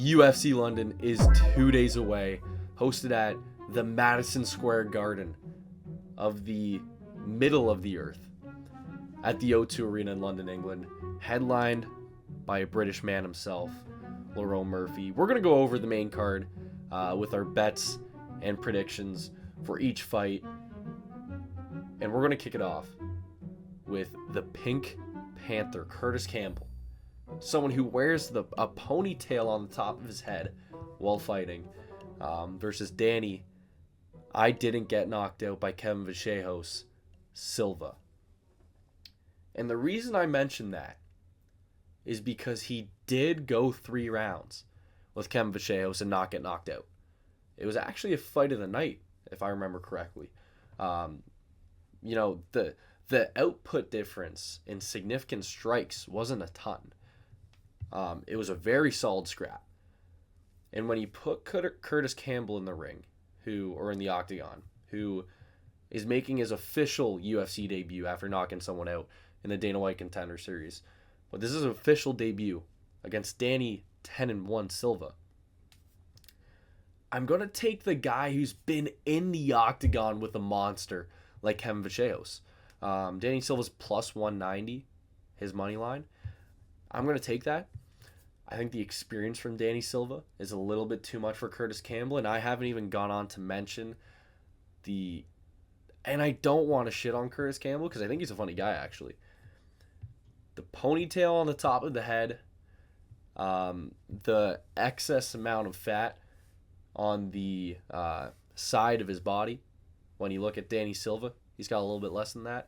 UFC London is 2 days away, hosted at the Madison Square Garden of the middle of the earth at the O2 Arena in London, England, headlined by a British man himself, Lerone Murphy. We're going to go over the main card with our bets and predictions for each fight, and we're going to kick it off with the Pink Panther, Curtis Campbell, someone who wears a ponytail on the top of his head while fighting, versus Danny, I didn't get knocked out by Kevin Vachejos, Silva. And the reason I mention that is because he did go 3 rounds with Kevin Vachejos and not get knocked out. It was actually a fight of the night, if I remember correctly. The output difference in significant strikes wasn't a ton. It was a very solid scrap. And when you put Curtis Campbell in the ring, or in the octagon, who is making his official UFC debut after knocking someone out in the Dana White Contender Series, but this is an official debut against Danny 10-1 Silva. I'm going to take the guy who's been in the octagon with a monster like Kevin Vachejos. Danny Silva's plus 190, his money line. I'm going to take that. I think the experience from Danny Silva is a little bit too much for Curtis Campbell, and I haven't even gone on to mention and I don't want to shit on Curtis Campbell because I think he's a funny guy, actually. The ponytail on the top of the head, the excess amount of fat on the side of his body. When you look at Danny Silva, he's got a little bit less than that.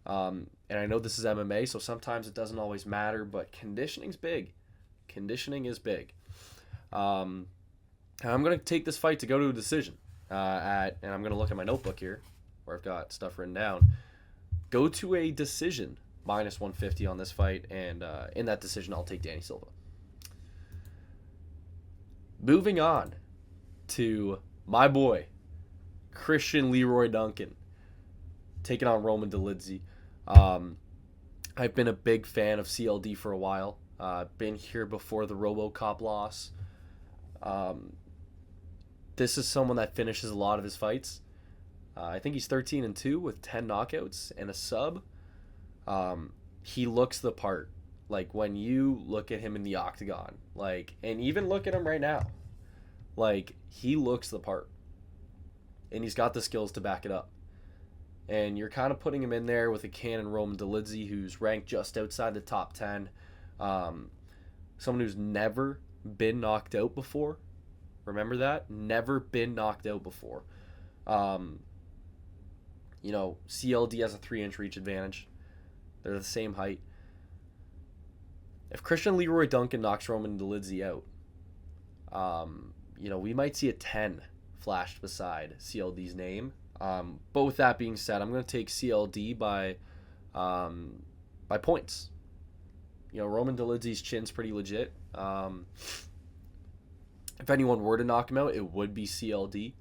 And I know this is MMA, so sometimes it doesn't always matter, but conditioning's big. Conditioning is big. And I'm going to take this fight to go to a decision. And I'm going to look at my notebook here, where I've got stuff written down. Go to a decision, minus 150 on this fight, and in that decision, I'll take Danny Silva. Moving on to my boy, Christian Leroy Duncan, taking on Roman Dolidze. I've been a big fan of CLD for a while. Been here before the RoboCop loss. This is someone that finishes a lot of his fights. I think he's 13-2 with 10 knockouts and a sub. He looks the part. Like, when you look at him in the octagon, and even look at him right now, he looks the part. And he's got the skills to back it up. And you're kind of putting him in there with a cannon Roman Dolidze, who's ranked just outside the top 10. Someone who's never been knocked out before. Remember that? Never been knocked out before. CLD has a 3-inch reach advantage. They're the same height. If Christian Leroy Duncan knocks Roman Dolidze out, we might see a 10 flashed beside CLD's name. But with that being said, I'm going to take CLD by points. Roman Dolidze's chin's pretty legit. If anyone were to knock him out, it would be CLD.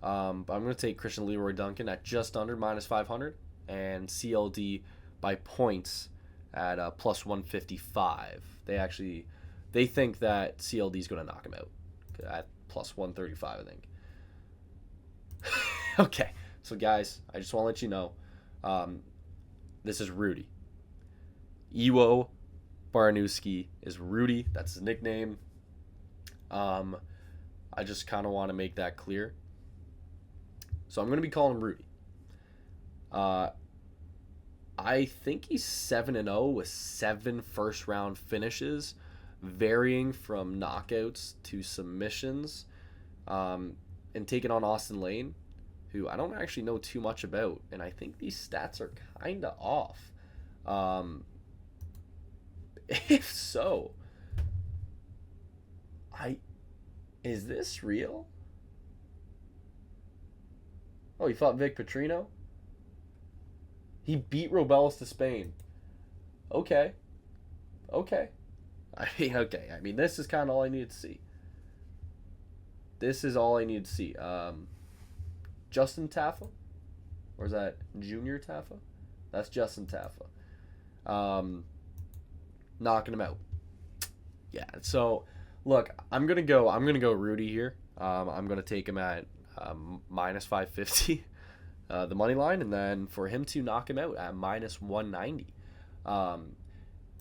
But I'm going to take Christian Leroy Duncan at just under minus 500 and CLD by points at plus 155. They think that CLD is going to knock him out at plus 135, I think. Okay, so guys, I just want to let you know, this is Rudy. Iwo Barnowski is Rudy. That's his nickname. I just kind of want to make that clear. So I'm going to be calling him Rudy. I think he's 7-0 with 7 first-round finishes, varying from knockouts to submissions, and taking on Austin Lane, who I don't actually know too much about, and I think these stats are kind of off. If so, is this real? Oh, he fought Vic Petrino? He beat Robelis to Spain. Okay. Okay. I mean, this is kind of all I needed to see. This is all I needed to see. Justin Taffa? Or is that Junior Taffa? That's Justin Taffa. Knocking him out. Yeah, so Look, I'm gonna go Rudy here. I'm gonna take him at minus 550, the money line, and then for him to knock him out at minus 190. Um,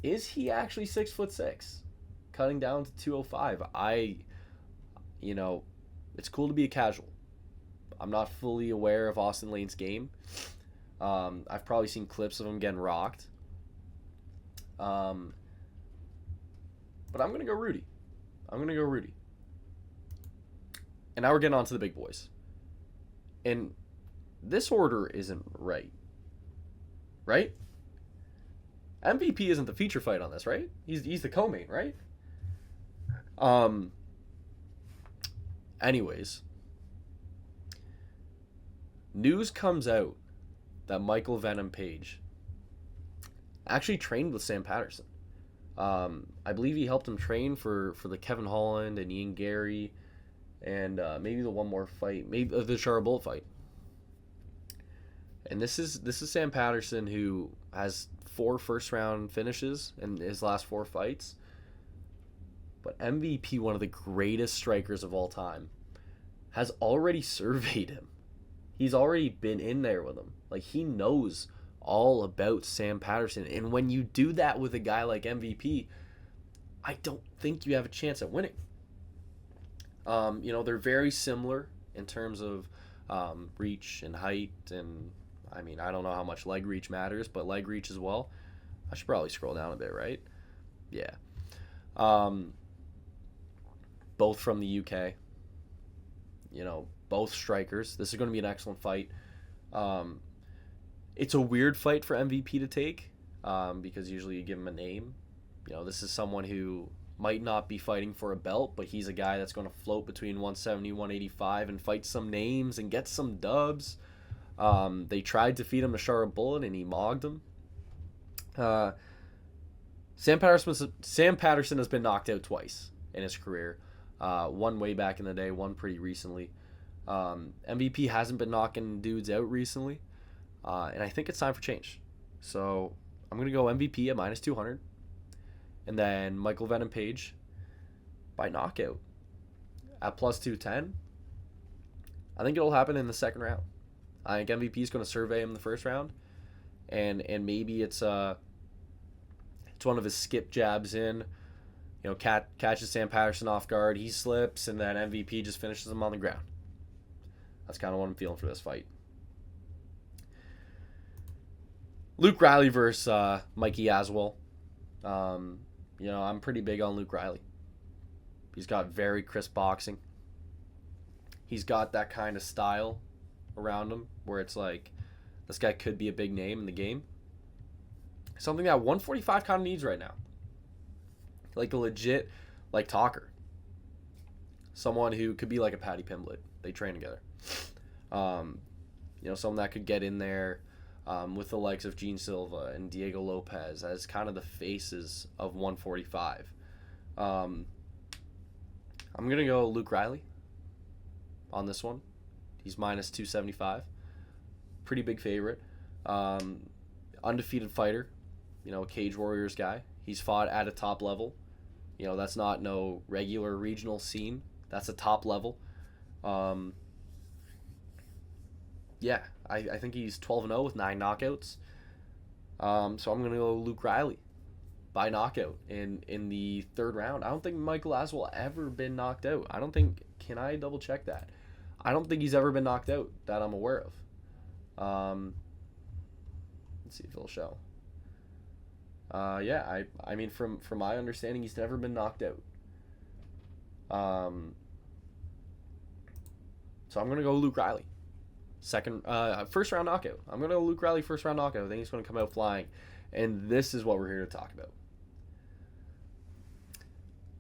is he actually 6'6", cutting down to 205? You know, it's cool to be a casual. I'm not fully aware of Austin Lane's game. I've probably seen clips of him getting rocked. But I'm gonna go Rudy. And now we're getting on to the big boys. And this order isn't right. Right? MVP isn't the feature fight on this, right? He's the co-main, right? Anyways, news comes out that Michael Venom Page actually trained with Sam Patterson. I believe he helped him train for the Kevin Holland and Ian Gary, and maybe the one more fight, maybe the Chara Bull fight. And this is Sam Patterson, who has 4 first-round finishes in his last 4 fights. But MVP, one of the greatest strikers of all time, has already surveyed him. He's already been in there with him. Like, he knows all about Sam Patterson. And when you do that with a guy like MVP, I don't think you have a chance at winning. They're very similar in terms of reach and height. And, I mean, I don't know how much leg reach matters, but leg reach as well. I should probably scroll down a bit, right? Yeah. Both from the UK. Both strikers. This is going to be an excellent fight. It's a weird fight for MVP to take because usually you give him a name. This is someone who might not be fighting for a belt, but he's a guy that's going to float between 170, 185 and fight some names and get some dubs. They tried to feed him to Chara Bullet and he mogged him. Sam Patterson has been knocked out twice in his career. One way back in the day, one pretty recently. MVP hasn't been knocking dudes out recently. And I think it's time for change. So I'm going to go MVP at minus 200. And then Michael Venom Page by knockout at plus 210. I think it'll happen in the second round. I think MVP is going to survey him in the first round. And maybe it's one of his skip jabs in. Catches Sam Patterson off guard. He slips, and then MVP just finishes him on the ground. That's kind of what I'm feeling for this fight. Luke Riley versus Mikey Aswell. I'm pretty big on Luke Riley. He's got very crisp boxing. He's got that kind of style around him where it's like, this guy could be a big name in the game. Something that 145 kind of needs right now. Like a legit, talker. Someone who could be like a Paddy Pimblett. They train together. Someone that could get in there with the likes of Gene Silva and Diego Lopez as kind of the faces of 145. I'm going to go Luke Riley on this one. He's minus 275. Pretty big favorite. Undefeated fighter. A Cage Warriors guy. He's fought at a top level. That's not no regular regional scene. That's a top level. I think he's 12-0 with 9 knockouts. So I'm going to go Luke Riley by knockout in the third round. I don't think Michael Aswell ever been knocked out. Can I double check that? I don't think he's ever been knocked out that I'm aware of. Let's see if it'll show. I mean, from my understanding, he's never been knocked out. So I'm going to go Luke Riley. First round knockout. I'm going to go Luke Riley first round knockout. I think he's going to come out flying. And this is what we're here to talk about.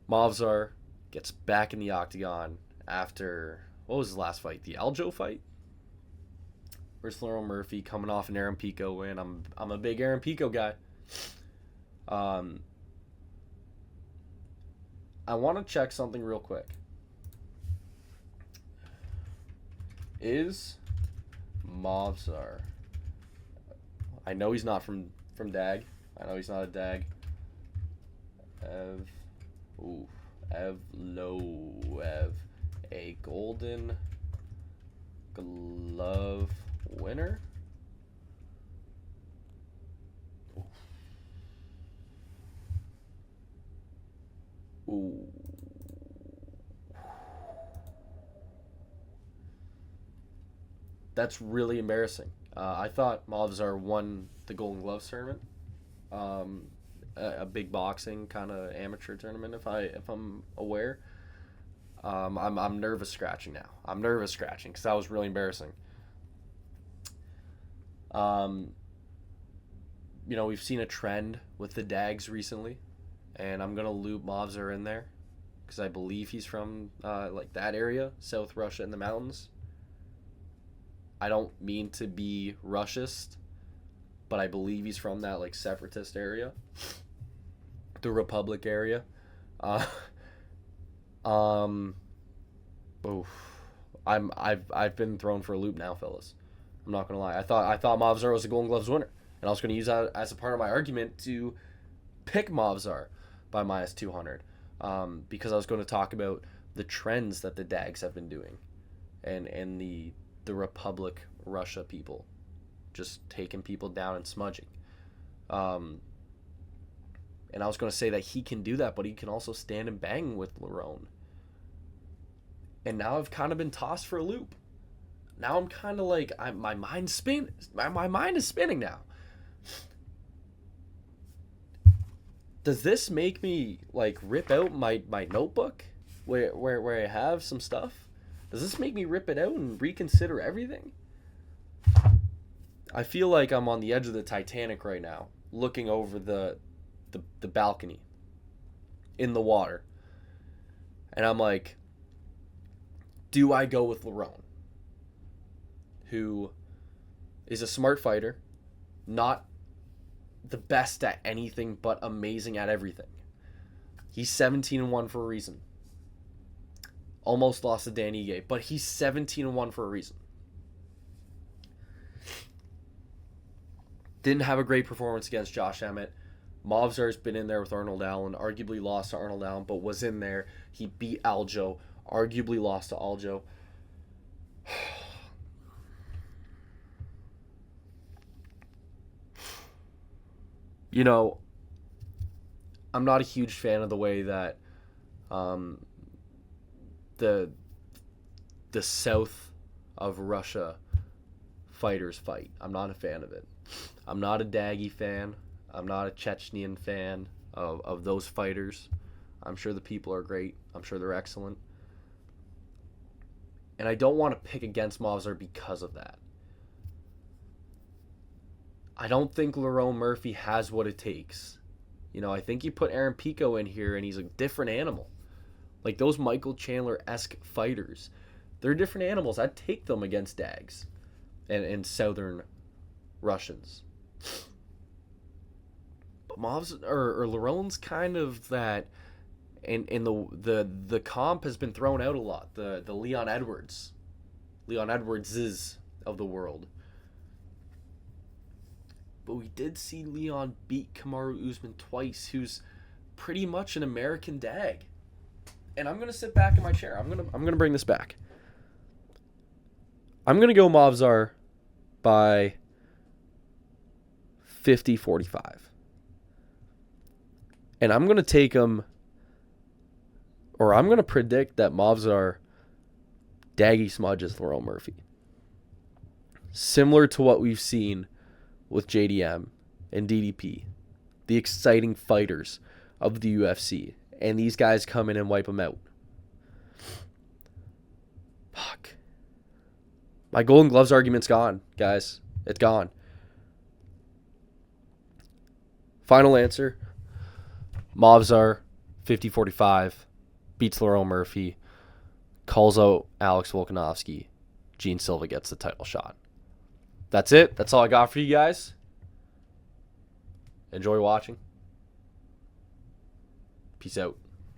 Movsar gets back in the octagon after, what was his last fight? The Aljo fight? Versus Laurel Murphy, coming off an Aaron Pico win. I'm a big Aaron Pico guy. I want to check something real quick. Is Movsar? I know he's not from Dag. I know he's not a Dag. Evloev, a Golden Glove winner. Ooh. That's really embarrassing. I thought Movsar won the Golden Gloves tournament, a big boxing kind of amateur tournament. If I'm aware, I'm nervous scratching now. I'm nervous scratching because that was really embarrassing. We've seen a trend with the Dags recently, and I'm gonna loop Movsar in there because I believe he's from like that area, South Russia in the mountains. I don't mean to be Russist, but I believe he's from that like separatist area, the Republic area. I've been thrown for a loop now, fellas. I'm not gonna lie. I thought Movsar was a Golden Gloves winner, and I was gonna use that as a part of my argument to pick Movsar by minus 200, because I was going to talk about the trends that the Dags have been doing, and the Republic Russia people just taking people down and smudging. And I was going to say that he can do that, but he can also stand and bang with Lerone. And now I've kind of been tossed for a loop. Now I'm kind of like, my mind is spinning now. Does this make me like rip out my notebook where I have some stuff? Does this make me rip it out and reconsider everything? I feel like I'm on the edge of the Titanic right now, looking over the balcony in the water. And I'm like, do I go with Lerone, who is a smart fighter, not the best at anything but amazing at everything? He's 17-1 for a reason. Almost lost to Dan Ige, but he's 17-1 for a reason. Didn't have a great performance against Josh Emmett. Movsar's been in there with Arnold Allen, arguably lost to Arnold Allen, but was in there. He beat Aljo, arguably lost to Aljo. I'm not a huge fan of the way that the south of Russia fighters fight. I'm not a fan of it. I'm not a Daggy fan. I'm not a Chechnyan fan of those fighters. I'm sure the people are great. I'm sure they're excellent. And I don't want to pick against Movsar because of that. I don't think Lerone Murphy has what it takes. I think you put Aaron Pico in here and he's a different animal. Like those Michael Chandler-esque fighters, they're different animals. I'd take them against Dags and Southern Russians. But Lerone's kind of that, and the comp has been thrown out a lot. The Leon Edwards is of the world. But we did see Leon beat Kamaru Usman twice, who's pretty much an American Dag. And I'm gonna sit back in my chair. I'm gonna bring this back. I'm gonna go Movsar by 50-45. And I'm gonna take him, or I'm gonna predict that Movsar Daggy Smudges Lerone Murphy. Similar to what we've seen with JDM and DDP, the exciting fighters of the UFC, and these guys come in and wipe them out. Fuck. My Golden Gloves argument's gone, guys. It's gone. Final answer. Movsar, 50-45, beats Lerone Murphy, calls out Alex Volkanovski. Gene Silva gets the title shot. That's it. That's all I got for you guys. Enjoy watching. Peace out.